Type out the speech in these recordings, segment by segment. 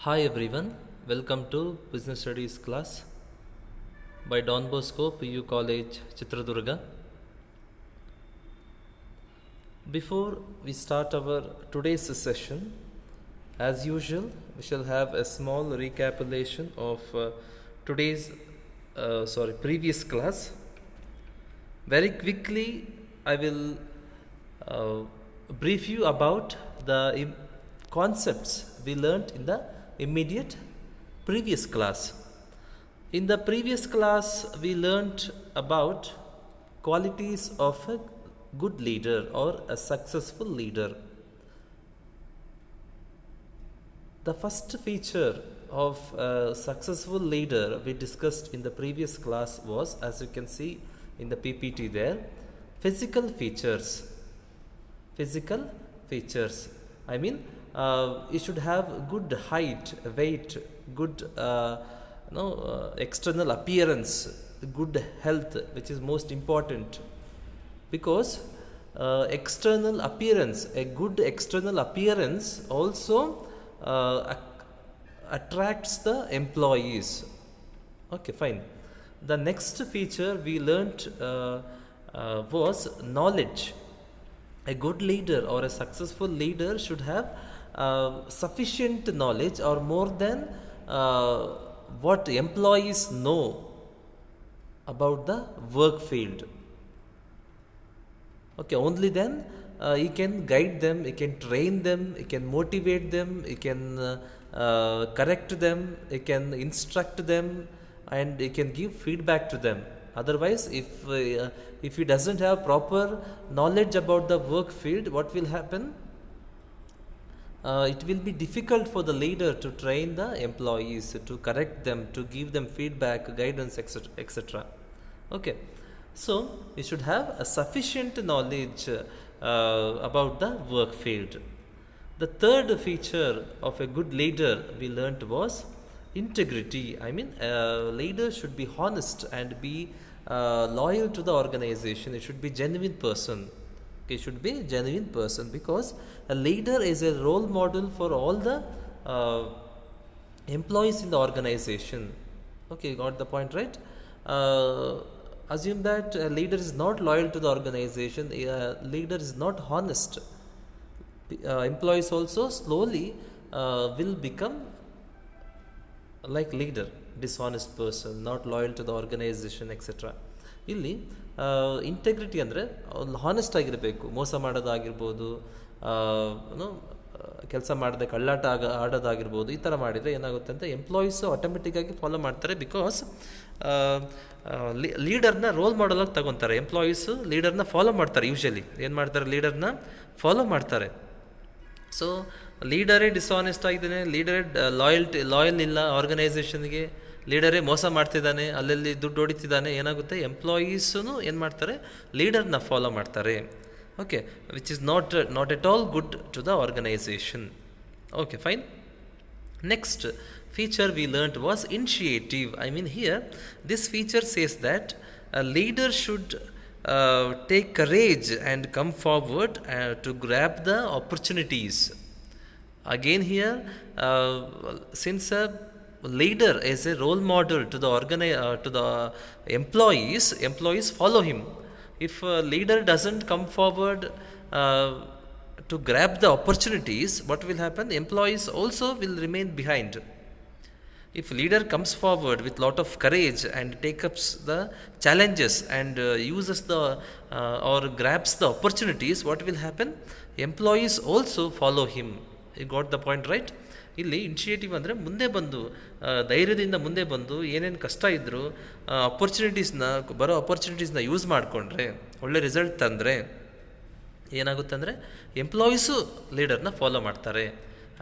Hi everyone, welcome to Business Studies class by Don Bosco PU College, Chitradurga. Before we start our today's session, as usual, we shall have a small recapitulation of today's previous class. Very quickly, I will brief you about the concepts we learnt in the immediate previous class. In the previous class, we learnt about qualities of a good leader or a successful leader. The first feature of a successful leader we discussed in the previous class was, as you can see in the PPT there, physical features. Physical features. I mean, you should have good height, weight, good external appearance, good health, which is most important. Because external appearance, a good external appearance also attracts the employees. Okay, fine. The next feature we learnt was knowledge. A good leader or a successful leader should have sufficient knowledge or more than what employees know about the work field. Okay, only then he can guide them, he can train them, he can motivate them, he can correct them, he can instruct them, and he can give feedback to them. Otherwise, if he doesn't have proper knowledge about the work field, what will happen? It will be difficult for the leader to train the employees, to correct them, to give them feedback, guidance, etc. Okay, so you should have a sufficient knowledge about the work field. The third feature of a good leader we learnt was integrity. I mean, a leader should be honest and be loyal to the organization. It should be genuine person. Okay, should be genuine person, because a leader is a role model for all the employees in the organization. Okay, you got the point, right? Assume that a leader is not loyal to the organization, a leader is not honest. Employees also slowly will become like leader, dishonest person, not loyal to the organization, etc. ಇಲ್ಲಿ integrity ಅಂದರೆ honest ಆಗಿರಬೇಕು. ಮೋಸ ಮಾಡೋದಾಗಿರ್ಬೋದು, ಕೆಲಸ ಮಾಡದೆ ಕಳ್ಳಾಟ ಆಡೋದಾಗಿರ್ಬೋದು. ಈ ಥರ ಮಾಡಿದರೆ ಏನಾಗುತ್ತೆ ಅಂತ ಎಂಪ್ಲಾಯೀಸು ಆಟೋಮೆಟಿಕ್ಕಾಗಿ ಫಾಲೋ ಮಾಡ್ತಾರೆ. ಬಿಕಾಸ್ ಲೀಡರ್ನ ರೋಲ್ ಮಾಡಲಾಗಿ ತಗೊತಾರೆ. ಎಂಪ್ಲಾಯೀಸು ಲೀಡರ್ನ ಫಾಲೋ ಮಾಡ್ತಾರೆ. ಯೂಶಲಿ ಏನು ಮಾಡ್ತಾರೆ, ಲೀಡರ್ನ ಫಾಲೋ ಮಾಡ್ತಾರೆ. ಸೊ ಲೀಡರೇ ಡಿಸಾನೆಸ್ಟ್ ಆಗಿದ್ದಾನೆ, ಲೀಡರೇ ಲಾಯಲ್ ಇಲ್ಲ ಆರ್ಗನೈಸೇಷನ್ಗೆ, ಲೀಡರೇ ಮೋಸ ಮಾಡ್ತಿದ್ದಾನೆ, ಅಲ್ಲಲ್ಲಿ ದುಡ್ಡು ಹೊಡಿತಿದ್ದಾನೆ, ಏನಾಗುತ್ತೆ, ಎಂಪ್ಲಾಯೀಸೂ ಏನು ಮಾಡ್ತಾರೆ, ಲೀಡರ್ನ ಫಾಲೋ ಮಾಡ್ತಾರೆ. Okay, which is not at all good to the organisation. Okay, fine. Next feature we learnt was initiative. I mean, here this feature says that a leader should take courage and come forward to grab the opportunities. Again here, since a leader is a role model to the employees follow him. If a leader doesn't come forward to grab the opportunities, what will happen? Employees also will remain behind. If leader comes forward with lot of courage and takes up the challenges and uses the or grabs the opportunities, what will happen? Employees also follow him. You got the point, right? ಇಲ್ಲಿ initiative ಅಂದರೆ ಮುಂದೆ ಬಂದು ಧೈರ್ಯದಿಂದ ಮುಂದೆ ಬಂದು ಏನೇನು ಕಷ್ಟ ಇದ್ದರೂ ಬರೋ ಅಪರ್ಚುನಿಟೀಸ್ನ ಯೂಸ್ ಮಾಡಿಕೊಂಡ್ರೆ, ಒಳ್ಳೆ ರಿಸಲ್ಟ್ ತಂದರೆ ಏನಾಗುತ್ತೆ ಅಂದರೆ ಎಂಪ್ಲಾಯೀಸು ಲೀಡರ್ನ ಫಾಲೋ ಮಾಡ್ತಾರೆ.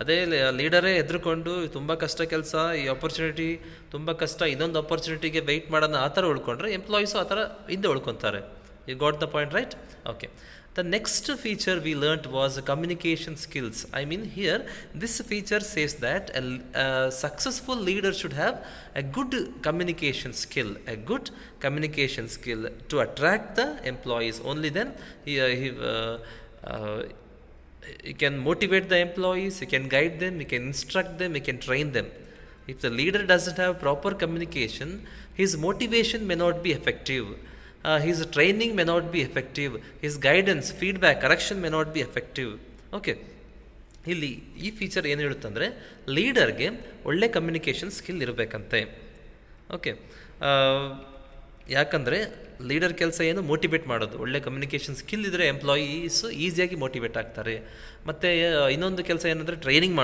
ಅದೇ ಲೀಡರೇ ಎದುರುಕೊಂಡು ತುಂಬ ಕಷ್ಟ ಕೆಲಸ, ಈ ಆಪರ್ಚುನಿಟಿ ತುಂಬ ಕಷ್ಟ, ಇನ್ನೊಂದು ಆಪರ್ಚುನಿಟಿಗೆ ವೆಯ್ಟ್ ಮಾಡೋಣ ಆ ಥರ ಉಳ್ಕೊಂಡ್ರೆ ಎಂಪ್ಲಾಯೀಸು ಆ ಥರ ಹಿಂದೆ ಉಳ್ಕೊತಾರೆ. You got the point, right? Okay. The next feature we learnt was communication skills. I mean, here this feature says that a successful leader should have a good communication skill, to attract the employees. Only then You can motivate the employees, you can guide them, you can instruct them, you can train them. If the leader doesn't have proper communication, his motivation may not be effective, his training may not be effective, his guidance, feedback, correction may not be effective. Okay. ಇಲ್ಲಿ ಈ feature ಏನು ಹೇಳುತ್ತಂದರೆ ಲೀಡರ್ಗೆ ಒಳ್ಳೆ communication skill ಇರಬೇಕಂತೆ. Okay, ಯಾಕಂದರೆ leader ಕೆಲಸ ಏನು, motivate ಮಾಡೋದು. ಒಳ್ಳೆ communication skill ಇದ್ದರೆ ಎಂಪ್ಲಾಯೀಸು ಈಸಿಯಾಗಿ ಮೋಟಿವೇಟ್ ಆಗ್ತಾರೆ. ಮತ್ತು ಇನ್ನೊಂದು ಕೆಲಸ ಏನಂದರೆ ಟ್ರೈನಿಂಗ್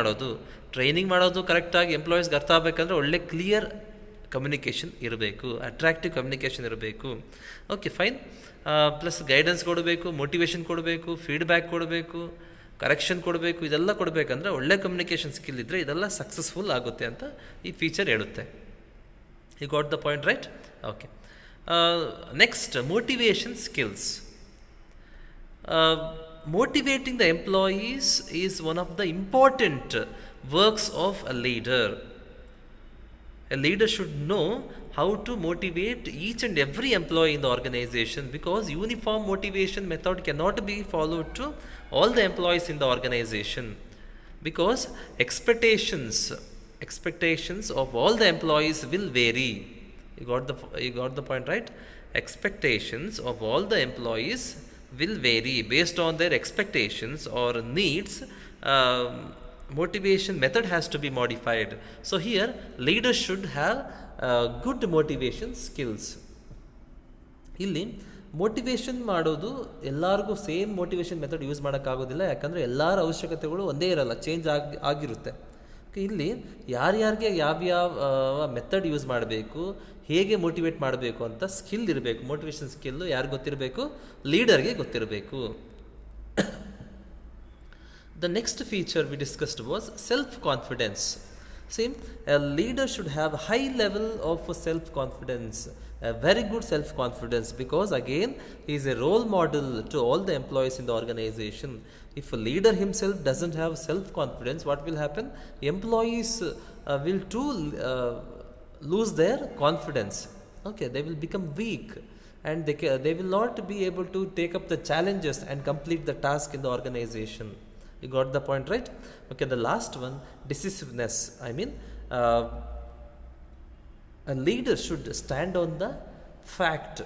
ಮಾಡೋದು ಕರೆಕ್ಟಾಗಿ ಎಂಪ್ಲಾಯೀಸ್ಗೆ ಅರ್ಥ ಆಗಬೇಕಂದ್ರೆ ಒಳ್ಳೆ ಕ್ಲಿಯರ್ ಕಮ್ಯುನಿಕೇಷನ್ ಇರಬೇಕು, ಅಟ್ರಾಕ್ಟಿವ್ ಕಮ್ಯುನಿಕೇಷನ್ ಇರಬೇಕು. Okay, fine. ಪ್ಲಸ್ ಗೈಡೆನ್ಸ್ ಕೊಡಬೇಕು, ಮೋಟಿವೇಶನ್ ಕೊಡಬೇಕು, ಫೀಡ್ಬ್ಯಾಕ್ ಕೊಡಬೇಕು, ಕರೆಕ್ಷನ್ ಕೊಡಬೇಕು. ಇದೆಲ್ಲ ಕೊಡಬೇಕಂದ್ರೆ ಒಳ್ಳೆ ಕಮ್ಯುನಿಕೇಷನ್ ಸ್ಕಿಲ್ ಇದ್ದರೆ ಇದೆಲ್ಲ ಸಕ್ಸಸ್ಫುಲ್ ಆಗುತ್ತೆ ಅಂತ ಈ ಫೀಚರ್ ಹೇಳುತ್ತೆ. You got the point, right? Okay. Next, motivation skills. Motivating the employees is one of the important works of a leader. A leader should know how to motivate each and every employee in the organization, because uniform motivation method cannot be followed to all the employees in the organization, because expectations of all the employees will vary. You got the point, right? Expectations of all the employees will vary based on their expectations or needs. Motivation method has to be modified. So here leaders should have good motivation skills. ಇಲ್ಲಿ motivation ಮಾಡೋದು ಎಲ್ಲರಿಗೂ same motivation method use ಮಾಡೋಕ್ಕಾಗೋದಿಲ್ಲ, ಯಾಕಂದರೆ ಎಲ್ಲರ ಅವಶ್ಯಕತೆಗಳು ಒಂದೇ ಇರಲ್ಲ, change ಆಗಿರುತ್ತೆ. ಇಲ್ಲಿ ಯಾರ್ಯಾರಿಗೆ ಯಾವ್ಯಾವ ಮೆಥಡ್ ಯೂಸ್ ಮಾಡಬೇಕು, ಹೇಗೆ ಮೋಟಿವೇಟ್ ಮಾಡಬೇಕು ಅಂತ ಸ್ಕಿಲ್ ಇರಬೇಕು. ಮೋಟಿವೇಶನ್ ಸ್ಕಿಲ್ಲು ಯಾರಿಗೆ ಗೊತ್ತಿರಬೇಕು? ಲೀಡರ್ಗೆ ಗೊತ್ತಿರಬೇಕು. The next feature we discussed was self-confidence. See, a leader should have a high level of self-confidence, a very good self-confidence, because again he is a role model to all the employees in the organization. If a leader himself doesn't have self-confidence, what will happen? Employees will too lose their confidence. Okay, they will become weak, and they will not be able to take up the challenges and complete the task in the organization. You got the point, right? Okay, the last one, decisiveness. I mean, a leader should stand on the fact.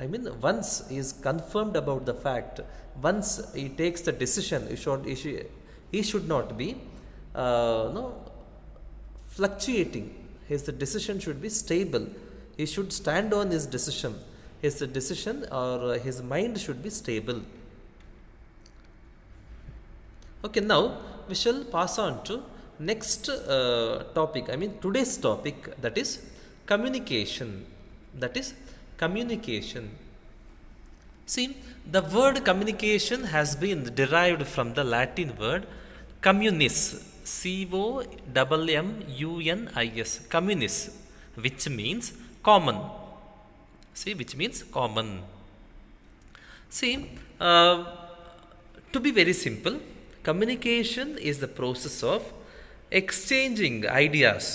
I mean, once he is confirmed about the fact, once he takes the decision, he should not be fluctuating. His decision should be stable. He should stand on his decision. His decision or his mind should be stable. Okay, now we shall pass on to next topic. I mean today's topic, that is communication. See, the word communication has been derived from the Latin word communis, communis, communis, which means common. See, to be very simple, communication is the process of exchanging ideas,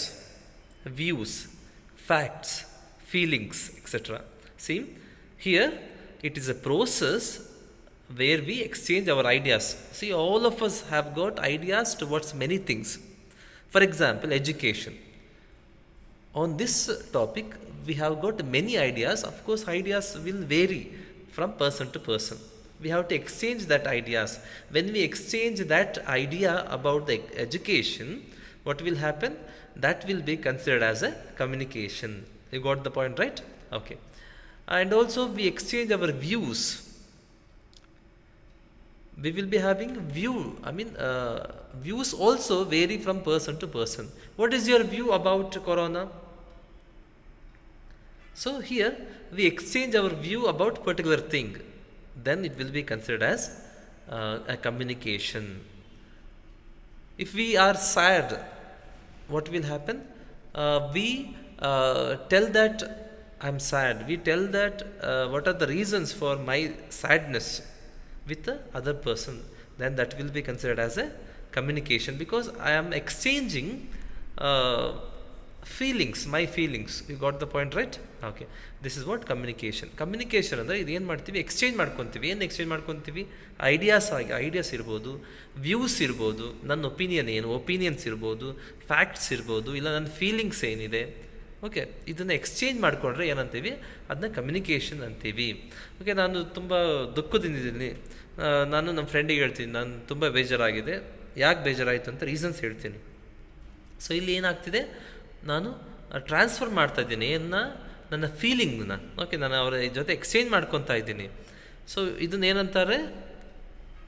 views, facts, feelings, etc. See, here it is a process where we exchange our ideas. See, all of us have got ideas towards many things. For example, education. On this topic, we have got many ideas. Of course, ideas will vary from person to person. We have to exchange that ideas. When we exchange that idea about the education, what will happen? That will be considered as a communication. You got the point, right? Okay. And also we exchange our views. We will be having views also vary from person to person. What is your view about corona? So here we exchange our view about particular thing. Then it will be considered as a communication. If we are sad, what will happen? We tell that I'm sad. We tell that what are the reasons for my sadness with the other person. Then that will be considered as a communication, because I am exchanging feelings, my feelings, you got the point right? Okay, this is what communication. Communication ಅಂದರೆ ಇದು ಏನು ಮಾಡ್ತೀವಿ, exchange ಮಾಡ್ಕೊತೀವಿ. ಏನು exchange ಮಾಡ್ಕೊತೀವಿ? Ideas ಇರ್ಬೋದು, views ಇರ್ಬೋದು, ನನ್ನ ಒಪಿನಿಯನ್ ಏನು, ಒಪಿನಿಯನ್ಸ್ ಇರ್ಬೋದು, ಫ್ಯಾಕ್ಟ್ಸ್ ಇರ್ಬೋದು, ಇಲ್ಲ ನನ್ನ ಫೀಲಿಂಗ್ಸ್ ಏನಿದೆ. ಓಕೆ, ಇದನ್ನು ಎಕ್ಸ್ಚೇಂಜ್ ಮಾಡಿಕೊಂಡ್ರೆ ಏನಂತೀವಿ, ಅದನ್ನ ಕಮ್ಯುನಿಕೇಷನ್ ಅಂತೀವಿ. ಓಕೆ, ನಾನು ತುಂಬ ದುಃಖದಿಂದಿದ್ದೀನಿ, ನಾನು ನಮ್ಮ ಫ್ರೆಂಡಿಗೆ ಹೇಳ್ತೀನಿ ನಾನು ತುಂಬ ಬೇಜಾರಾಗಿದೆ, ಯಾಕೆ ಬೇಜಾರಾಯಿತು ಅಂತ ರೀಸನ್ಸ್ ಹೇಳ್ತೀನಿ. ಸೊ ಇಲ್ಲಿ ಏನಾಗ್ತಿದೆ, ನಾನು ಟ್ರಾನ್ಸ್ಫರ್ ಮಾಡ್ತಾ ಇದ್ದೀನಿ ನನ್ನ ಫೀಲಿಂಗ್ನ. ಓಕೆ, ನಾನು ಅವರ ಜೊತೆ ಎಕ್ಸ್ಚೇಂಜ್ ಮಾಡ್ಕೊತಾ ಇದ್ದೀನಿ. ಸೊ ಇದನ್ನ ಏನಂತಾರೆ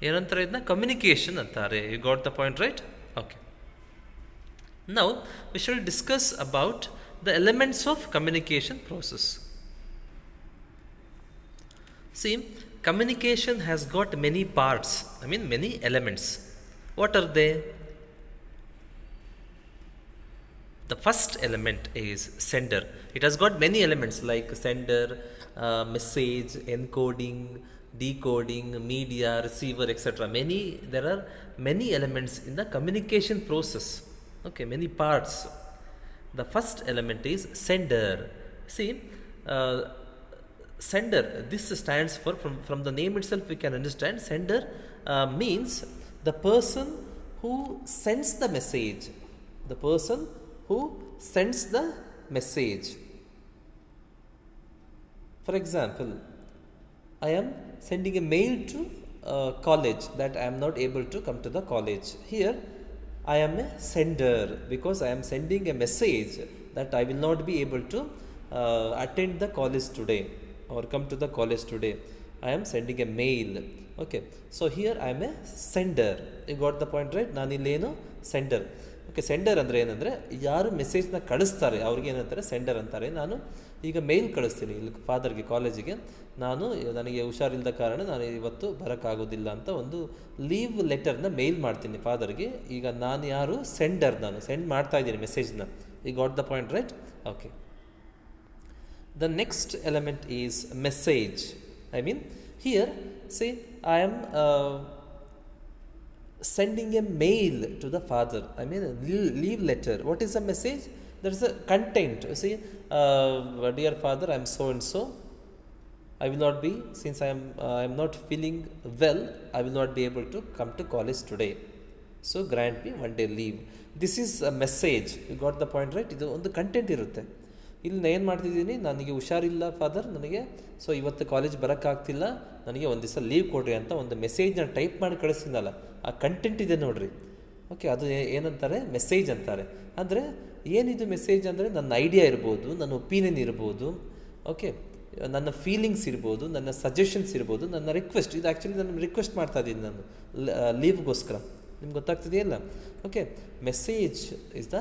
ಇದನ್ನ ಕಮ್ಯುನಿಕೇಷನ್ ಅಂತಾರೆ. You got the point right? Okay, now we shall discuss about the elements of communication process. See, communication has got many parts, many elements. What are they? The first element is sender. It has got many elements like sender, message, encoding, decoding, media, receiver, etc. There are many elements in the communication process. Okay, many parts. The first element is sender. See, sender, this stands for, from the name itself we can understand, sender means the person who sends the message. The person who sends the message. For example, I am sending a mail to college that I am not able to come to the college. Here I am a sender because I am sending a message that I will not be able to attend the college today or come to the college today. I am sending a mail. Okay, so here I am a sender. You got the point right? ನಾನು ಇಲ್ಲೇನು sender. Okay, sender ಅಂದರೆ ಏನಂದರೆ ಯಾರು ಮೆಸೇಜ್ನ ಕಳಿಸ್ತಾರೆ ಅವ್ರಿಗೆ ಏನಂತಾರೆ, sender ಅಂತಾರೆ. ನಾನು ಈಗ ಮೇಲ್ ಕಳಿಸ್ತೀನಿ ಇಲ್ಲಿ ಫಾದರ್ಗೆ, ಕಾಲೇಜಿಗೆ, ನನಗೆ ಹುಷಾರಿಲ್ಲದ ಕಾರಣ ನಾನು ಇವತ್ತು ಬರೋಕ್ಕಾಗೋದಿಲ್ಲ ಅಂತ ಒಂದು ಲೀವ್ ಲೆಟರ್ನ ಮೇಲ್ ಮಾಡ್ತೀನಿ ಫಾದರ್ಗೆ. ಈಗ ನಾನು ಯಾರು, ಸೆಂಡರ್, ನಾನು ಸೆಂಡ್ ಮಾಡ್ತಾ ಇದ್ದೀನಿ ಮೆಸೇಜ್ನ. You got the point right? Okay, the next element is message. Here see, I am sending a mail to the father, a leave letter. What is a message? There is a content. You see, dear father, I am so and so, I will not be, since I am not feeling well, I will not be able to come to college today, so grant me one day leave. This is a message. You got the point right? ಇದು ಒಂದು content ಇರುತ್ತೆ. ಇಲ್ಲಿ ನಾನು ಏನು ಮಾಡ್ತಿದ್ದೀನಿ, ನನಗೆ ಹುಷಾರಿಲ್ಲ father, ನನಗೆ ಸೊ ಇವತ್ತು ಕಾಲೇಜ್ ಬರೋಕ್ಕಾಗ್ತಿಲ್ಲ, ನನಗೆ ಒಂದು ದಿವಸ ಲೀವ್ ಕೊಡ್ರಿ ಅಂತ ಒಂದು ಮೆಸೇಜ್ನ ಟೈಪ್ ಮಾಡಿ ಕಳಿಸ್ತೀನಲ್ಲ, ಆ ಕಂಟೆಂಟ್ ಇದೆ ನೋಡ್ರಿ. ಓಕೆ, ಅದು ಏನಂತಾರೆ, ಮೆಸೇಜ್ ಅಂತಾರೆ. ಅಂದರೆ ಏನಿದು ಮೆಸೇಜ್ ಅಂದರೆ ನನ್ನ ಐಡಿಯಾ ಇರ್ಬೋದು, ನನ್ನ ಒಪಿನಿಯನ್ ಇರ್ಬೋದು, ಓಕೆ, ನನ್ನ ಫೀಲಿಂಗ್ಸ್ ಇರ್ಬೋದು, ನನ್ನ ಸಜೆಷನ್ಸ್ ಇರ್ಬೋದು, ನನ್ನ ರಿಕ್ವೆಸ್ಟ್. ಇದು ಆ್ಯಕ್ಚುಲಿ ನಾನು ರಿಕ್ವೆಸ್ಟ್ ಮಾಡ್ತಾ ಇದ್ದೀನಿ ನಾನು ಲೀವ್ಗೋಸ್ಕರ. ನಿಮ್ಗೆ ಗೊತ್ತಾಗ್ತಿದೆಯಲ್ಲ? Okay, message is the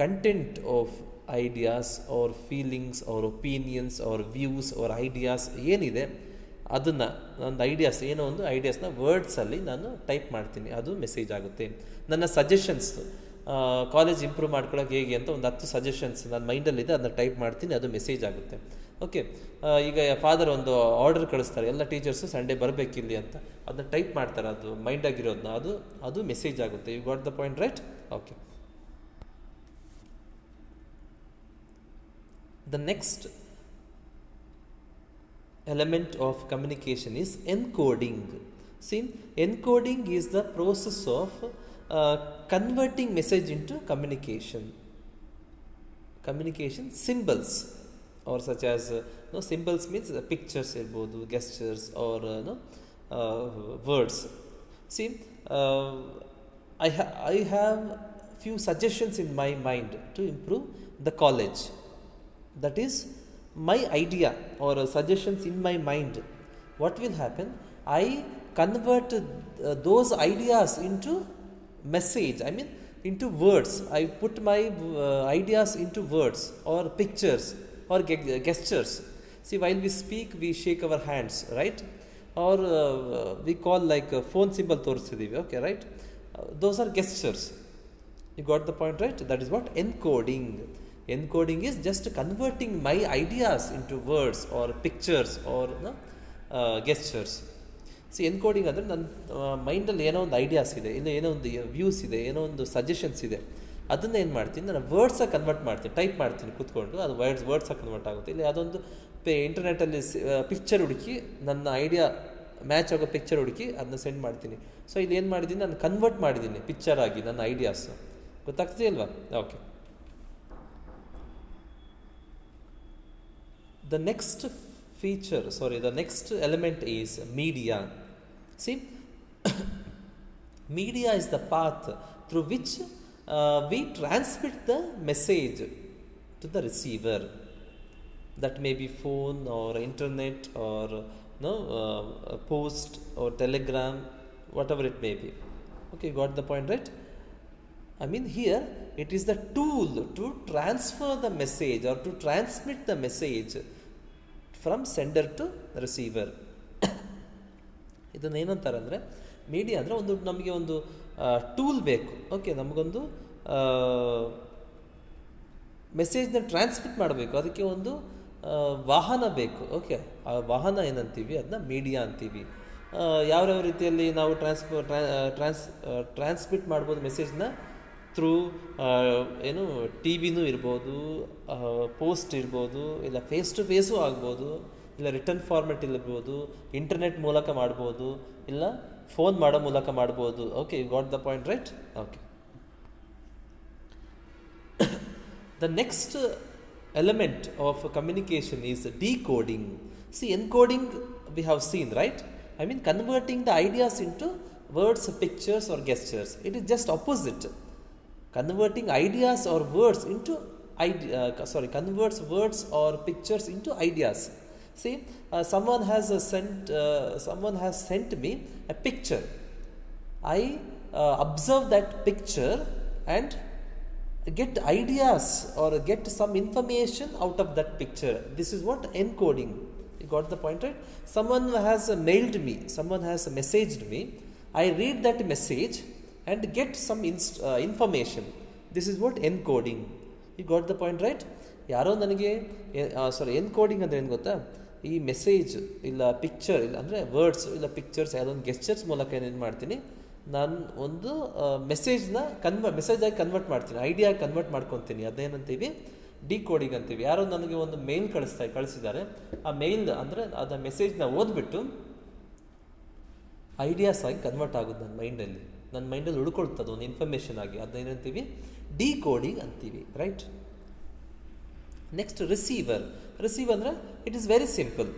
content of ideas or feelings or opinions or views or ideas ಏನಿದೆ ಅದನ್ನು, ನನ್ನ ಐಡಿಯಾಸ್ ಏನೋ ಒಂದು ಐಡಿಯಾಸ್ನ ವರ್ಡ್ಸಲ್ಲಿ ನಾನು ಟೈಪ್ ಮಾಡ್ತೀನಿ, ಅದು ಮೆಸೇಜ್ ಆಗುತ್ತೆ. ನನ್ನ ಸಜೆಷನ್ಸ್, ಕಾಲೇಜ್ ಇಂಪ್ರೂವ್ ಮಾಡ್ಕೊಳ್ಳೋಕೆ ಹೇಗೆ ಅಂತ ಒಂದು 10 ಸಜೆಷನ್ಸ್ ನನ್ನ ಮೈಂಡಲ್ಲಿದೆ, ಅದನ್ನ ಟೈಪ್ ಮಾಡ್ತೀನಿ, ಅದು ಮೆಸೇಜ್ ಆಗುತ್ತೆ. ಓಕೆ, ಈಗ ಫಾದರ್ ಒಂದು ಆರ್ಡರ್ ಕಳಿಸ್ತಾರೆ, ಎಲ್ಲ ಟೀಚರ್ಸು ಸಂಡೇ ಬರಬೇಕಿಲ್ಲಿ ಅಂತ, ಅದನ್ನ ಟೈಪ್ ಮಾಡ್ತಾರೆ, ಅದು ಮೈಂಡಾಗಿರೋದನ್ನ, ಅದು ಮೆಸೇಜ್ ಆಗುತ್ತೆ. You got the point right? Okay, the next element of communication is encoding. See, encoding is the process of converting message into communication symbols, or such as symbols means pictures irbodu, gestures, or words. See, I have few suggestions in my mind to improve the college. That is my idea or suggestions in my mind. What will happen? I convert those ideas into message, into words. I put my ideas into words or pictures or gestures. See, while we speak, we shake our hands, right? Or we call like a phone symbol torsidivi, okay, right? Those are gestures. You got the point right? That is what encoding. Encoding is just converting my ideas into words or pictures or gestures. C encoding ಅಂದರೆ ನನ್ನ ಮೈಂಡಲ್ಲಿ ಏನೋ ಒಂದು ideas ಇದೆ, ಇಲ್ಲ ಏನೋ ಒಂದು views ಇದೆ, ಏನೋ ಒಂದು ಸಜೆಷನ್ಸ್ ಇದೆ, ಅದನ್ನು ಏನು ಮಾಡ್ತೀನಿ, ನಾನು ವರ್ಡ್ಸಾಗಿ ಕನ್ವರ್ಟ್ ಮಾಡ್ತೀನಿ, ಟೈಪ್ ಮಾಡ್ತೀನಿ ಕೂತ್ಕೊಂಡು, ಅದು ವರ್ಡ್ಸಾಗಿ ಕನ್ವರ್ಟ್ ಆಗುತ್ತೆ. ಇಲ್ಲಿ ಅದೊಂದು ಇಂಟರ್ನೆಟ್ಟಲ್ಲಿ ಪಿಕ್ಚರ್ ಹುಡುಕಿ, ನನ್ನ ಐಡಿಯಾ ಮ್ಯಾಚ್ ಆಗೋ ಪಿಕ್ಚರ್ ಹುಡುಕಿ ಅದನ್ನ ಸೆಂಡ್ ಮಾಡ್ತೀನಿ. ಸೊ ಇಲ್ಲಿ ಏನು ಮಾಡಿದ್ದೀನಿ, ನಾನು ಕನ್ವರ್ಟ್ ಮಾಡಿದ್ದೀನಿ ಪಿಕ್ಚರ್ ಆಗಿ ನನ್ನ ಐಡಿಯಾಸ್. ಗೊತ್ತಾಗ್ತದೆ ಅಲ್ವಾ? Okay. The next the next element is media. See, media is the path through which we transmit the message to the receiver. That may be phone or internet or post or telegram, whatever it may be. Okay, got the point, right? I mean, here it is the tool to transfer the message or to transmit the message from sender to receiver. ಇದನ್ನು ಏನಂತಾರೆ ಅಂದರೆ, media ಅಂದರೆ ನಮಗೆ ಒಂದು tool ಬೇಕು. Okay, ನಮಗೊಂದು ಮೆಸೇಜ್ನ transmit ಮಾಡಬೇಕು, ಅದಕ್ಕೆ ಒಂದು ವಾಹನ ಬೇಕು. ಓಕೆ, ಆ ವಾಹನ ಏನಂತೀವಿ, ಅದನ್ನ ಮೀಡಿಯಾ ಅಂತೀವಿ. ಯಾವ್ಯಾವ ರೀತಿಯಲ್ಲಿ ನಾವು ಟ್ರಾನ್ಸ್ಮಿಟ್ ಮಾಡ್ಬೋದು ಮೆಸೇಜ್ನ? ಥ್ರೂ ಟಿ ವಿನೂ ಇರ್ಬೋದು, ಪೋಸ್ಟ್ ಇರ್ಬೋದು, ಇಲ್ಲ ಫೇಸ್ ಟು ಫೇಸು ಆಗ್ಬೋದು, ಇಲ್ಲ ರಿಟರ್ನ್ ಫಾರ್ಮೆಟ್ ಇರ್ಬೋದು, ಇಂಟರ್ನೆಟ್ ಮೂಲಕ ಮಾಡ್ಬೋದು, ಇಲ್ಲ ಫೋನ್ ಮಾಡೋ ಮೂಲಕ ಮಾಡ್ಬೋದು. Okay, you got the point, right? Okay. The next element of communication is decoding. See, encoding we have seen, right? I mean converting the ideas into words, pictures or gestures. It is just opposite. Converting ideas or words into converts words or pictures into ideas. See, someone has sent me a picture. I observe that picture and get ideas or get some information out of that picture. This is what encoding. You got the point, right? Someone has mailed me, someone has messaged me. I read that message and get some information. This is what encoding. You got the point, right? ಯಾರೋ ನನಗೆ encoding ಅಂದರೆ ಏನು ಗೊತ್ತಾ? ಈ message ಇಲ್ಲ picture ಇಲ್ಲ ಅಂದರೆ words ಇಲ್ಲ ಪಿಕ್ಚರ್ಸ್ ಯಾವುದೊಂದು ಗೆಸ್ಚರ್ಸ್ ಮೂಲಕ ಏನೇನು ಮಾಡ್ತೀನಿ, ನಾನು ಒಂದು ಮೆಸೇಜಾಗಿ ಕನ್ವರ್ಟ್ ಮಾಡ್ತೀನಿ, ಐಡಿಯಾಗಿ ಕನ್ವರ್ಟ್ ಮಾಡ್ಕೊತೀನಿ. ಅದೇನಂತೀವಿ? ಡಿಕೋಡಿಂಗ್ ಅಂತೀವಿ. ಯಾರೋ ನನಗೆ ಒಂದು ಮೇಲ್ ಕಳಿಸಿದ್ದಾರೆ. ಆ ಮೇಲ್ ಅಂದರೆ ಅದು ಮೆಸೇಜ್ನ ಓದ್ಬಿಟ್ಟು ಐಡಿಯಾಸ್ ಆಗಿ ಕನ್ವರ್ಟ್ ಆಗೋದು ನನ್ನ ಮೈಂಡಲ್ಲಿ ಉಳ್ಕೊಳ್ತದೆ ಒಂದು ಇನ್ಫಾರ್ಮೇಷನ್ ಆಗಿ. ಅದನ್ನೇನಂತೀವಿ? ಡಿಕೋಡಿಂಗ್ ಅಂತೀವಿ, ರೈಟ್? Next receiver. ರಿಸೀವ್ ಅಂದರೆ it is very simple.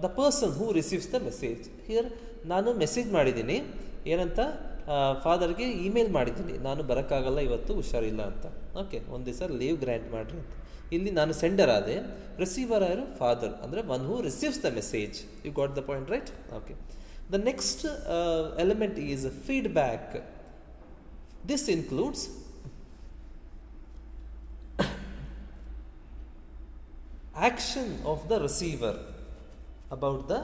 The person who receives the message. Here ನಾನು ಮೆಸೇಜ್ ಮಾಡಿದ್ದೀನಿ, ಏನಂತ? ಫಾದರ್ಗೆ ಇಮೇಲ್ ಮಾಡಿದ್ದೀನಿ, ನಾನು ಬರೋಕ್ಕಾಗಲ್ಲ ಇವತ್ತು, ಹುಷಾರಿಲ್ಲ ಅಂತ. ಓಕೆ, ಒಂದು ದಿವಸ ಲೀವ್ ಗ್ರ್ಯಾಂಟ್ ಮಾಡಿರಿ ಅಂತ. ಇಲ್ಲಿ ನಾನು ಸೆಂಡರ್ ಆದೆ, ರಿಸೀವರ್ ಯಾರು? ಫಾದರ್, ಅಂದರೆ one who receives the message. You got the point, right? Okay. The next element is feedback. This includes action of the receiver about the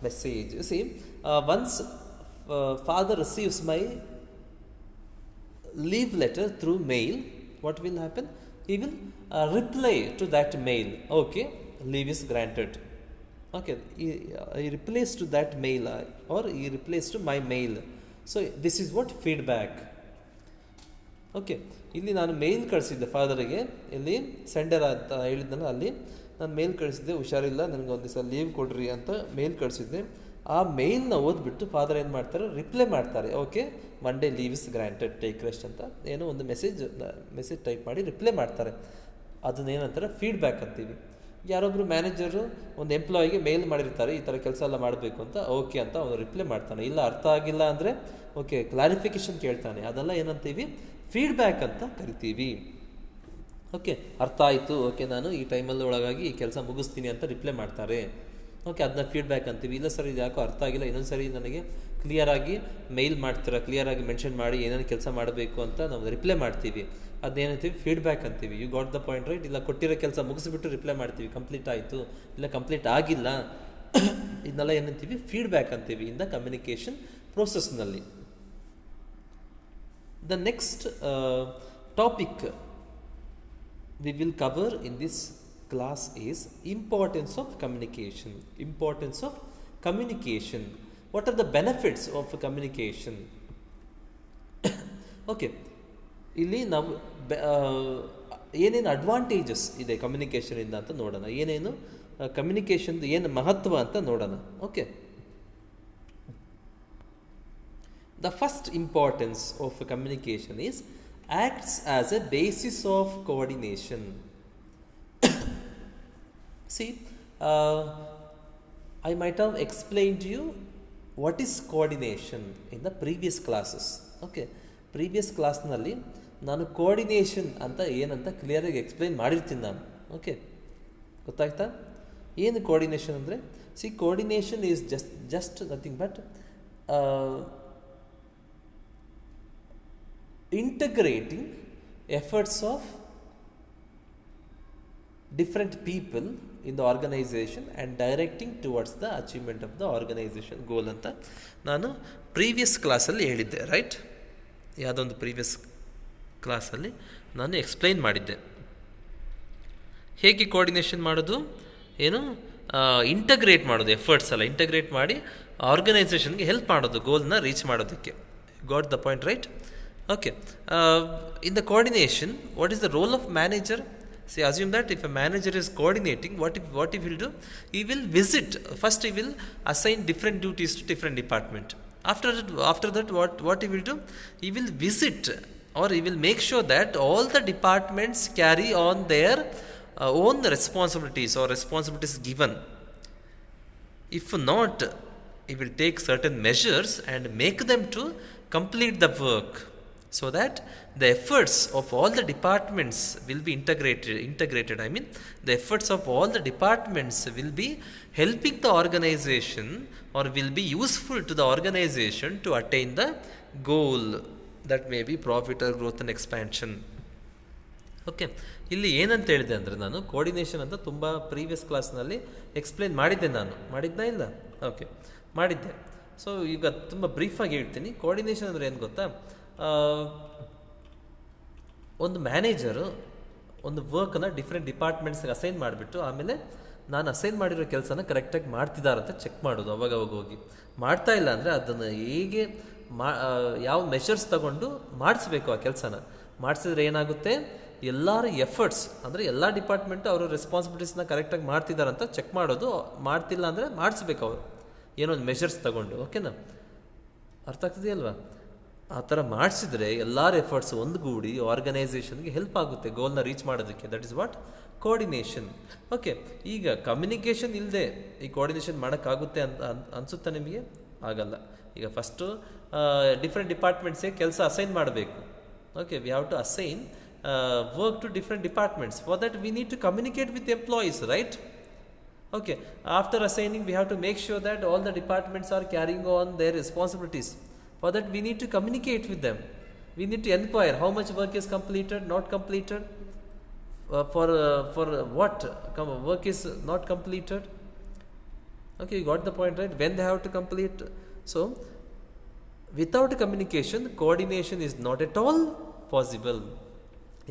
message. You see, once father receives my leave letter through mail, what will happen? He will reply to that mail. Okay, leave is granted. Okay, he replies to that mail or he replies to my mail. So this is what feedback. Okay, ಇಲ್ಲಿ ನಾನು ಮೇಲ್ ಕಳಿಸಿದ್ದೆ ಫಾದರಿಗೆ, ಇಲ್ಲಿ sender ಅಂತ ಹೇಳಿದ್ದಲ್ಲ, ಅಲ್ಲಿ ನಾನು ಮೇಲ್ ಕಳಿಸಿದ್ದೆ, ಹುಷಾರಿಲ್ಲ ನನಗೆ ಒಂದು ದಿವಸ ಲೀವ್ ಕೊಡ್ರಿ ಅಂತ ಮೇಲ್ ಕಳಿಸಿದ್ದೆ. ಆ ಮೇಲ್ನ ಓದ್ಬಿಟ್ಟು ಫಾದರ್ ಏನು ಮಾಡ್ತಾರೆ? ರಿಪ್ಲೈ ಮಾಡ್ತಾರೆ. Okay, Monday leave is granted, take rest ಅಂತ ಏನೋ ಒಂದು ಮೆಸೇಜ್ ಟೈಪ್ ಮಾಡಿ ರಿಪ್ಲೈ ಮಾಡ್ತಾರೆ. ಅದನ್ನೇನಂತಾರೆ? ಫೀಡ್ಬ್ಯಾಕ್ ಅಂತೀವಿ. ಯಾರೊಬ್ಬರು ಮ್ಯಾನೇಜರು ಒಂದು ಎಂಪ್ಲಾಯಿಗೆ ಮೇಲ್ ಮಾಡಿರ್ತಾರೆ, ಈ ಥರ ಕೆಲಸ ಎಲ್ಲ ಮಾಡಬೇಕು ಅಂತ. ಓಕೆ ಅಂತ ಅವನು ರಿಪ್ಲೈ ಮಾಡ್ತಾನೆ. ಇಲ್ಲ ಅರ್ಥ ಆಗಿಲ್ಲ ಅಂದರೆ ಓಕೆ ಕ್ಲಾರಿಫಿಕೇಷನ್ ಕೇಳ್ತಾನೆ. ಅದೆಲ್ಲ ಏನಂತೀವಿ? ಫೀಡ್ಬ್ಯಾಕ್ ಅಂತ ಕರಿತೀವಿ. ಓಕೆ, ಅರ್ಥ ಆಯಿತು, ಓಕೆ ನಾನು ಈ ಟೈಮಲ್ಲಿ ಒಳಗಾಗಿ ಈ ಕೆಲಸ ಮುಗಿಸ್ತೀನಿ ಅಂತ ರಿಪ್ಲೈ ಮಾಡ್ತಾರೆ. ಓಕೆ, ಅದನ್ನ ಫೀಡ್ಬ್ಯಾಕ್ ಅಂತೀವಿ. ಇಲ್ಲ ಸರ್ ಇದು ಯಾಕೋ ಅರ್ಥ ಆಗಿಲ್ಲ, ಇನ್ನೊಂದು ಸರಿ ನನಗೆ ಕ್ಲಿಯರಾಗಿ ಮೇಲ್ ಮಾಡ್ತೀರಾ, ಕ್ಲಿಯರಾಗಿ ಮೆನ್ಷನ್ ಮಾಡಿ ಏನೇನು ಕೆಲಸ ಮಾಡಬೇಕು ಅಂತ ನಾವು ರಿಪ್ಲೈ ಮಾಡ್ತೀವಿ. ಅದೇನಂತೀವಿ? ಫೀಡ್ಬ್ಯಾಕ್ ಅಂತೀವಿ. You got the point, right? ಇಲ್ಲ ಕೊಟ್ಟಿರೋ ಕೆಲಸ ಮುಗಿಸ್ಬಿಟ್ಟು ರಿಪ್ಲೈ ಮಾಡ್ತೀವಿ, ಕಂಪ್ಲೀಟ್ ಆಯಿತು, ಇಲ್ಲ ಕಂಪ್ಲೀಟ್ ಆಗಿಲ್ಲ, ಇದನ್ನೆಲ್ಲ ಏನಂತೀವಿ? ಫೀಡ್ಬ್ಯಾಕ್ ಅಂತೀವಿ ಇನ್ ದ ಕಮ್ಯುನಿಕೇಷನ್ ಪ್ರೋಸೆಸ್ನಲ್ಲಿ. The next topic we will cover in this class is importance of communication. Importance of communication. What are the benefits of communication? Okay, ಇಲ್ಲಿ ನಾವು ಏನೇನು ಅಡ್ವಾಂಟೇಜಸ್ ಇದೆ ಕಮ್ಯುನಿಕೇಷನಿಂದ ಅಂತ ನೋಡೋಣ. ಏನೇನು ಕಮ್ಯುನಿಕೇಷನ್ದು ಏನು ಮಹತ್ವ ಅಂತ ನೋಡೋಣ. Okay, the first importance of communication is acts as a basis of coordination. See, I might have explained to you what is coordination in the previous classes. Okay, previous classನಲ್ಲಿ ನಾನು ಕೋಆರ್ಡಿನೇಷನ್ ಅಂತ ಏನಂತ ಕ್ಲಿಯರಾಗಿ ಎಕ್ಸ್ಪ್ಲೈನ್ ಮಾಡಿರ್ತೀನಿ ನಾನು. Okay, ಗೊತ್ತಾಯ್ತಾ? ಏನು coordination ಅಂದರೆ, C coordination is just nothing but integrating efforts of different people in the organization and directing towards the achievement of the organization goal ಅಂತ ನಾನು ಪ್ರೀವಿಯಸ್ ಕ್ಲಾಸಲ್ಲಿ ಹೇಳಿದ್ದೆ. ರೈಟ್, ಯಾವುದೊಂದು ಪ್ರೀವಿಯಸ್ ಕ್ಲಾಸಲ್ಲಿ ನಾನು ಎಕ್ಸ್ಪ್ಲೈನ್ ಮಾಡಿದ್ದೆ ಹೇಗೆ ಕೋಆರ್ಡಿನೇಷನ್ ಮಾಡೋದು, ಏನು ಇಂಟಗ್ರೇಟ್ ಮಾಡೋದು, ಎಫರ್ಟ್ಸ್ ಎಲ್ಲ ಇಂಟಗ್ರೇಟ್ ಮಾಡಿ ಆರ್ಗನೈಸೇಷನ್ಗೆ ಹೆಲ್ಪ್ ಮಾಡೋದು ಗೋಲ್ನ ರೀಚ್ ಮಾಡೋದಕ್ಕೆ. Got the point, right? Okay, in the coordination, what is the role of manager? See, assume that if a manager is coordinating, what he will do? He will visit. First, he will assign different duties to different department. After that, what he will do? He will visit, or he will make sure that all the departments carry on their own responsibilities or responsibilities given. If not, he will take certain measures and make them to complete the work, so that the efforts of all the departments will be integrated. I mean, the efforts of all the departments will be helping the organization or will be useful to the organization to attain the goal, that may be profit or growth and expansion. Okay, ಇಲ್ಲಿ ಏನಂತ ಹೇಳಿದೆ ಅಂದರೆ, ನಾನು coordination ಅಂತ ತುಂಬ previous ಕ್ಲಾಸ್ನಲ್ಲಿ explain ಮಾಡಿದ್ದೆ. ನಾನು ಮಾಡಿದ್ನಾ ಇಲ್ಲ? ಓಕೆ, ಮಾಡಿದ್ದೆ. ಸೊ ಈಗ ತುಂಬ ಬ್ರೀಫಾಗಿ ಹೇಳ್ತೀನಿ. ಕೋಆರ್ಡಿನೇಷನ್ ಅಂದರೆ ಏನು ಗೊತ್ತಾ? ಒಂದು ಮ್ಯಾನೇಜರು ಒಂದು ವರ್ಕನ್ನು ಡಿಫ್ರೆಂಟ್ ಡಿಪಾರ್ಟ್ಮೆಂಟ್ಸ್ಗೆ ಅಸೈನ್ ಮಾಡಿಬಿಟ್ಟು, ಆಮೇಲೆ ನಾನು ಅಸೈನ್ ಮಾಡಿರೋ ಕೆಲಸನ ಕರೆಕ್ಟಾಗಿ ಮಾಡ್ತಿದ್ದಾರಂತ ಚೆಕ್ ಮಾಡೋದು. ಅವಾಗ ಹೋಗಿ ಮಾಡ್ತಾ ಇಲ್ಲ ಅಂದರೆ ಅದನ್ನು ಹೇಗೆ ಯಾವ ಮೆಷರ್ಸ್ ತಗೊಂಡು ಮಾಡಿಸ್ಬೇಕು ಆ ಕೆಲಸನ. ಮಾಡಿಸಿದ್ರೆ ಏನಾಗುತ್ತೆ, ಎಲ್ಲರ ಎಫರ್ಟ್ಸ್ ಅಂದರೆ ಎಲ್ಲ ಡಿಪಾರ್ಟ್ಮೆಂಟು ಅವರು ರೆಸ್ಪಾನ್ಸಿಬಿಲಿಟೀಸ್ನ ಕರೆಕ್ಟಾಗಿ ಮಾಡ್ತಿದ್ದಾರಂತ ಚೆಕ್ ಮಾಡೋದು. ಮಾಡ್ತಿಲ್ಲ ಅಂದರೆ ಮಾಡಿಸ್ಬೇಕು ಅವರು ಏನೊಂದು ಮೆಷರ್ಸ್ ತಗೊಂಡು. ಓಕೆನಾ? ಅರ್ಥ ಆಗ್ತಿದೆಯಲ್ವಾ? ಆ ಥರ ಮಾಡಿಸಿದ್ರೆ ಎಲ್ಲರ ಎಫರ್ಟ್ಸ್ ಒಂದುಗೂಡಿ ಆರ್ಗನೈಸೇಷನ್ಗೆ ಹೆಲ್ಪ್ ಆಗುತ್ತೆ ಗೋಲ್ನ ರೀಚ್ ಮಾಡೋದಕ್ಕೆ. That is what coordination. Okay, ಈಗ ಕಮ್ಯುನಿಕೇಷನ್ ಇಲ್ಲದೆ ಈ ಕೋಆರ್ಡಿನೇಷನ್ ಮಾಡೋಕ್ಕಾಗುತ್ತೆ ಅಂತ ಅನಿಸುತ್ತಾ ನಿಮಗೆ? ಆಗಲ್ಲ. ಈಗ ಫಸ್ಟು ಡಿಫ್ರೆಂಟ್ ಡಿಪಾರ್ಟ್ಮೆಂಟ್ಸ್ಗೆ ಕೆಲಸ ಅಸೈನ್ ಮಾಡಬೇಕು. Okay, we have to assign work to different departments. For that we need to communicate with employees, right? Okay, after assigning, we have to make sure that all the departments are carrying on their responsibilities. For that, we need to communicate with them. We need to inquire how much work is completed, not completed, for what work is not completed. Okay, you got the point, right? When they have to complete. So, without communication, coordination is not at all possible.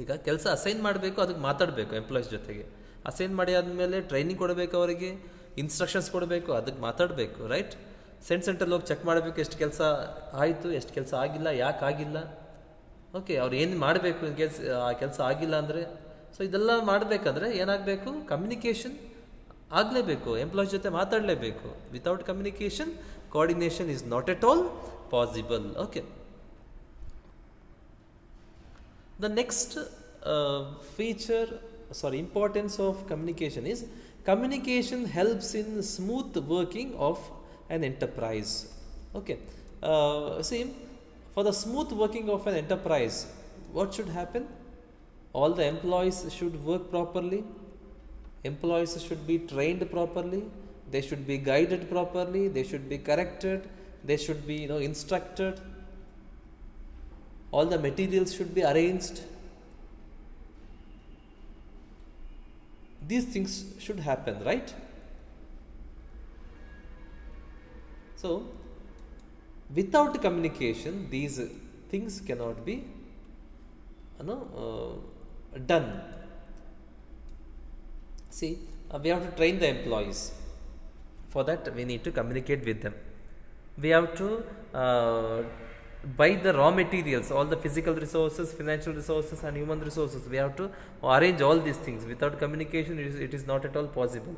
ಈಗ ಕೆಲಸ assign ಮಾಡಬೇಕು, ಅದಕ್ಕೆ ಮಾತಾಡಬೇಕು employees ಜೊತೆಗೆ. Assign ಮಾಡಿ ಆದಮೇಲೆ training ಕೊಡಬೇಕು, ಅವರಿಗೆ ಇನ್ಸ್ಟ್ರಕ್ಷನ್ಸ್ ಕೊಡಬೇಕು, ಅದಕ್ಕೆ ಮಾತಾಡಬೇಕು, ರೈಟ್? ಸೆಂಟ್ರಲ್ಲಿ ಹೋಗಿ ಚೆಕ್ ಮಾಡಬೇಕು, ಎಷ್ಟು ಕೆಲಸ ಆಯಿತು, ಎಷ್ಟು ಕೆಲಸ ಆಗಿಲ್ಲ, ಯಾಕೆ ಆಗಿಲ್ಲ. ಓಕೆ, ಅವ್ರು ಏನು ಮಾಡಬೇಕು ಆ ಕೆಲಸ ಆಗಿಲ್ಲ ಅಂದರೆ. ಸೊ ಇದೆಲ್ಲ ಮಾಡಬೇಕಂದ್ರೆ ಏನಾಗಬೇಕು? ಕಮ್ಯುನಿಕೇಷನ್ ಆಗಲೇಬೇಕು, ಎಂಪ್ಲಾಯೀಸ್ ಜೊತೆ ಮಾತಾಡಲೇಬೇಕು. Without communication coordination is not at all possible. Okay, the next importance of communication is communication helps in smooth working of an enterprise. Okay, see, for the smooth working of an enterprise, what should happen? All the employees should work properly, employees should be trained properly, they should be guided properly, they should be corrected, they should be instructed. All the materials should be arranged. These things should happen, right? So, without communication, these things cannot be done. See, we have to train the employees. For that, we need to communicate with them. We have to buy the raw materials, all the physical resources, financial resources, and human resources. We have to arrange all these things. Without communication, it is not at all possible.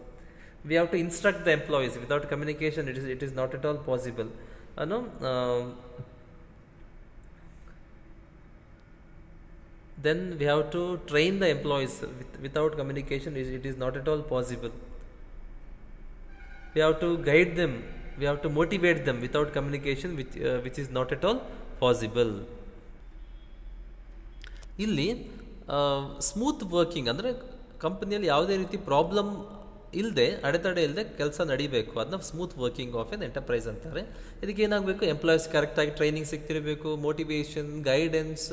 We have to instruct the employees. Without communication, it is not at all possible. No. Then we have to train the employees. Without communication, it is not at all possible. We have to guide them, we have to motivate them. Without communication, which is not at all possible. ಇಲ್ಲಿ smooth working ಅಂದರೆ ಕಂಪನಿಯಲ್ಲಿ ಯಾವುದೇ ರೀತಿ problem ಇಲ್ಲದೆ, ಅಡೆತಡೆ ಇಲ್ಲದೆ ಕೆಲಸ ನಡಿಬೇಕು. ಅದನ್ನ smooth working of an enterprise ಅಂತಾರೆ. ಇದಕ್ಕೆ ಏನಾಗಬೇಕು? ಎಂಪ್ಲಾಯೀಸ್ ಕರೆಕ್ಟಾಗಿ ಟ್ರೈನಿಂಗ್ ಸಿಗ್ತಿರಬೇಕು, ಮೋಟಿವೇಶನ್, ಗೈಡೆನ್ಸ್,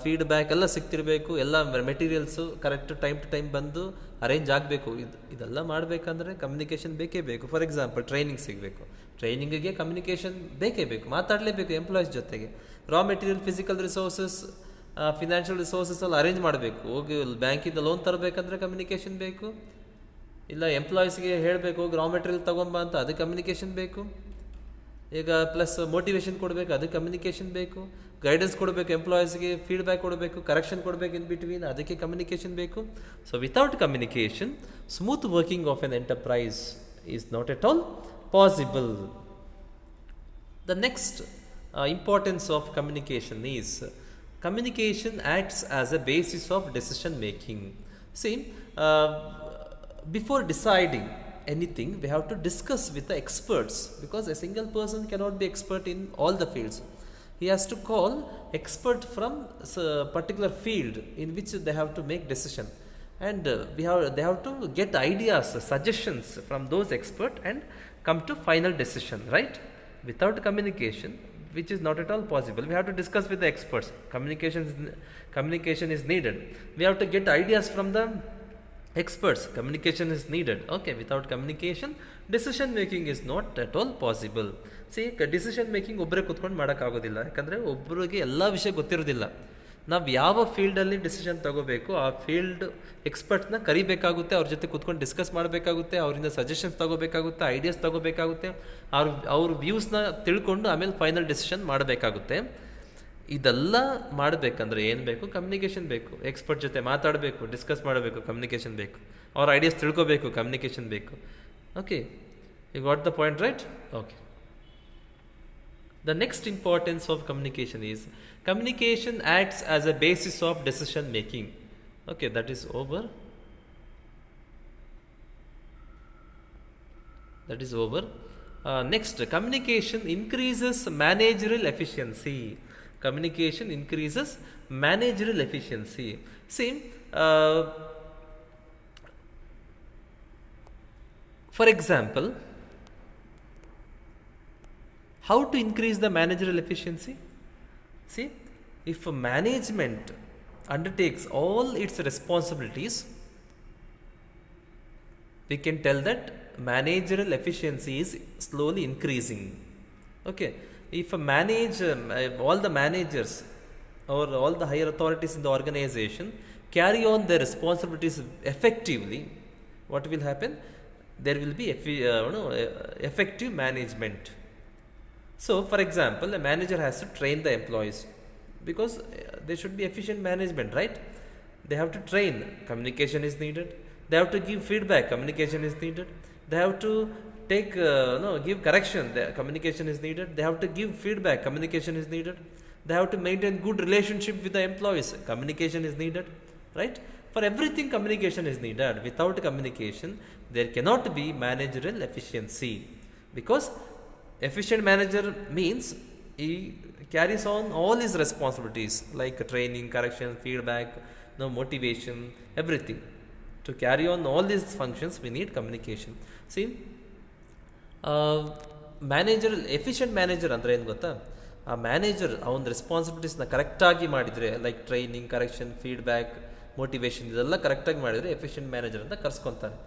ಫೀಡ್ಬ್ಯಾಕ್ ಎಲ್ಲ ಸಿಗ್ತಿರಬೇಕು, ಎಲ್ಲ materials correct time to time ಬಂದು ಅರೇಂಜ್ ಆಗಬೇಕು. ಇದೆಲ್ಲ ಮಾಡಬೇಕಂದ್ರೆ ಕಮ್ಯುನಿಕೇಷನ್ ಬೇಕೇ ಬೇಕು. ಫಾರ್ ಎಕ್ಸಾಂಪಲ್ ಟ್ರೈನಿಂಗ್ ಸಿಗಬೇಕು, ಟ್ರೈನಿಂಗಿಗೆ ಕಮ್ಯುನಿಕೇಷನ್ ಬೇಕೇ ಬೇಕು, ಮಾತಾಡಲೇಬೇಕು ಎಂಪ್ಲಾಯೀಸ್ ಜೊತೆಗೆ. Raw material, physical resources, financial resources ಎಲ್ಲ ಅರೇಂಜ್ ಮಾಡಬೇಕು. ಹೋಗಿ ಬ್ಯಾಂಕಿಂದ ಲೋನ್ ತರಬೇಕಂದ್ರೆ ಕಮ್ಯುನಿಕೇಷನ್ ಬೇಕು. ಇಲ್ಲ ಎಂಪ್ಲಾಯೀಸ್ಗೆ ಹೇಳಬೇಕು ಹೋಗಿ ರಾ ಮೆಟೀರಿಯಲ್ ತೊಗೊಂಬ ಅಂತ, ಅದು ಕಮ್ಯುನಿಕೇಷನ್ ಬೇಕು. ಈಗ ಪ್ಲಸ್ ಮೋಟಿವೇಶನ್ ಕೊಡಬೇಕು, ಅದು ಕಮ್ಯುನಿಕೇಷನ್ ಬೇಕು. ಗೈಡೆನ್ಸ್ ಕೊಡಬೇಕು ಎಂಪ್ಲಾಯೀಸ್ಗೆ, ಫೀಡ್ಬ್ಯಾಕ್ ಕೊಡಬೇಕು, ಕರೆಕ್ಷನ್ ಕೊಡಬೇಕು ಇನ್ ಬಿಟ್ವೀನ್, ಅದಕ್ಕೆ ಕಮ್ಯುನಿಕೇಷನ್ ಬೇಕು. So without communication, smooth working of an enterprise is not at all possible. The next importance of communication is communication acts as a basis of decision making. See, before deciding anything, we have to discuss with the experts, because a single person cannot be expert in all the fields. He has to call expert from a particular field in which they have to make decision, and they have to get ideas, suggestions from those experts and come to final decision, right? Without communication, which is not at all possible, we have to discuss with the experts. Communication is needed. We have to get ideas from the experts. Communication is needed. Okay, without communication, decision making is not at all possible. See, decision making ಒಬ್ಬರೇ ಕೂತ್ಕೊಂಡು ಮಾಡೋಕ್ಕಾಗೋದಿಲ್ಲ. ಯಾಕಂದರೆ ಒಬ್ಬರಿಗೆ ಎಲ್ಲ ವಿಷಯ ಗೊತ್ತಿರೋದಿಲ್ಲ. ನಾವು ಯಾವ ಫೀಲ್ಡಲ್ಲಿ ಡಿಸಿಷನ್ ತಗೋಬೇಕು, ಆ ಫೀಲ್ಡ್ ಎಕ್ಸ್ಪರ್ಟ್ಸ್ನ ಕರಿಬೇಕಾಗುತ್ತೆ, ಅವ್ರ ಜೊತೆ ಕೂತ್ಕೊಂಡು ಡಿಸ್ಕಸ್ ಮಾಡಬೇಕಾಗುತ್ತೆ, ಅವರಿಂದ ಸಜೆಷನ್ಸ್ ತಗೋಬೇಕಾಗುತ್ತೆ, ಐಡಿಯಾಸ್ ತಗೋಬೇಕಾಗುತ್ತೆ, ಅವ್ರ ವ್ಯೂಸ್ನ ತಿಳ್ಕೊಂಡು ಆಮೇಲೆ ಫೈನಲ್ ಡಿಸಿಷನ್ ಮಾಡಬೇಕಾಗುತ್ತೆ. ಇದೆಲ್ಲ ಮಾಡಬೇಕಂದ್ರೆ ಏನು ಬೇಕು? ಕಮ್ಯುನಿಕೇಷನ್ ಬೇಕು. ಎಕ್ಸ್ಪರ್ಟ್ ಜೊತೆ ಮಾತಾಡಬೇಕು, ಡಿಸ್ಕಸ್ ಮಾಡಬೇಕು, ಕಮ್ಯುನಿಕೇಷನ್ ಬೇಕು. ಅವ್ರ ಐಡಿಯಾಸ್ ತಿಳ್ಕೋಬೇಕು, ಕಮ್ಯುನಿಕೇಷನ್ ಬೇಕು. Okay, you got the point, right? Okay. The next importance of communication is communication acts as a basis of decision making. Okay, that is over. Next, communication increases managerial efficiency. Communication increases managerial efficiency. See, for example, how to increase the managerial efficiency? See, if a management undertakes all its responsibilities, we can tell that managerial efficiency is slowly increasing. Okay, if all the managers or all the higher authorities in the organization carry on their responsibilities effectively, what will happen? There will be effective management. So, for example, a manager has to train the employees, because there should be efficient management, right? They have to train. Communication is needed. They have to give feedback. Communication is needed. They have to give correction. Communication is needed. They have to give feedback. Communication is needed. They have to maintain good relationship with the employees. Communication is needed, right? For everything, communication is needed. Without communication, there cannot be managerial efficiency, because efficient manager means he carries on all his responsibilities like training, correction, feedback, motivation, everything. To carry on all these functions, we need communication. See, efficient manager ಅಂದರೆ ಏನು ಗೊತ್ತಾ? ಆ manager ಅವನ ರೆಸ್ಪಾನ್ಸಿಬಿಲಿಟೀಸ್ನ ಕರೆಕ್ಟಾಗಿ ಮಾಡಿದರೆ, like training, correction, feedback, motivation, ಇದೆಲ್ಲ ಕರೆಕ್ಟಾಗಿ ಮಾಡಿದರೆ ಎಫಿಷಿಯೆಂಟ್ ಮ್ಯಾನೇಜರ್ ಅಂತ ಕರ್ಸ್ಕೊತಾನೆ.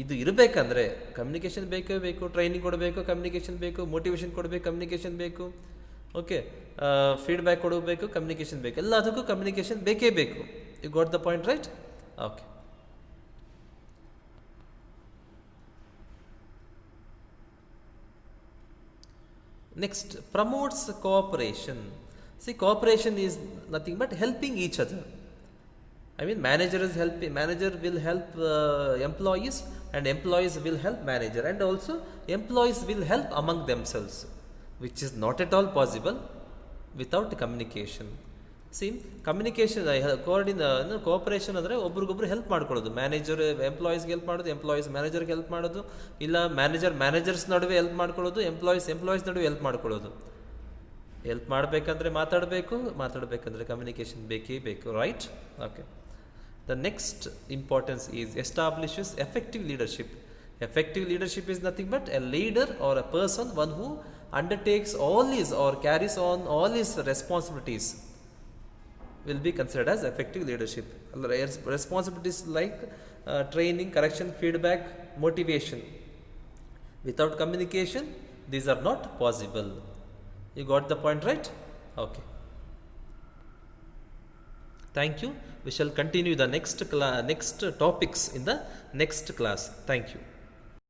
ಇದು ಇರಬೇಕಂದ್ರೆ ಕಮ್ಯುನಿಕೇಷನ್ ಬೇಕೇ ಬೇಕು. ಟ್ರೈನಿಂಗ್ ಕೊಡಬೇಕು, ಕಮ್ಯುನಿಕೇಷನ್ ಬೇಕು. ಮೋಟಿವೇಶನ್ ಕೊಡಬೇಕು, ಕಮ್ಯುನಿಕೇಷನ್ ಬೇಕು. ಓಕೆ, ಫೀಡ್ಬ್ಯಾಕ್ ಕೊಡಬೇಕು, ಕಮ್ಯುನಿಕೇಷನ್ ಬೇಕು. ಎಲ್ಲದಕ್ಕೂ ಕಮ್ಯುನಿಕೇಷನ್ ಬೇಕೇ ಬೇಕು. You got the point, right? Okay. Next, promotes cooperation. See, cooperation is nothing but helping each other. I mean, manager will help employees, and employees will help manager, and also employees will help among themselves, which is not at all possible without communication. C communication cooperation ಅಂದರೆ ಒಬ್ರಿಗೊಬ್ರು help ಮಾಡ್ಕೊಳ್ಳೋದು. Manager ಎಂಪ್ಲಾಯೀಸ್ಗೆ help ಮಾಡೋದು, employees ಮ್ಯಾನೇಜರ್ಗೆ help ಮಾಡೋದು, ಇಲ್ಲ managers ನಡುವೆ help ಮಾಡ್ಕೊಳ್ಳೋದು, employees ನಡುವೆ help ಮಾಡ್ಕೊಳ್ಳೋದು. ಹೆಲ್ಪ್ ಮಾಡಬೇಕಂದ್ರೆ ಮಾತಾಡಬೇಕಂದ್ರೆ ಕಮ್ಯುನಿಕೇಷನ್ ಬೇಕೇ ಬೇಕು, right? Okay. The next importance is establishes effective leadership. Effective leadership is nothing but a leader or a person, one who undertakes all his or carries on all his responsibilities will be considered as effective leadership. Responsibilities like training, correction, feedback, motivation. Without communication, these are not possible. You got the point, right? Okay. Thank you. We shall continue the next topics in the next class. Thank you.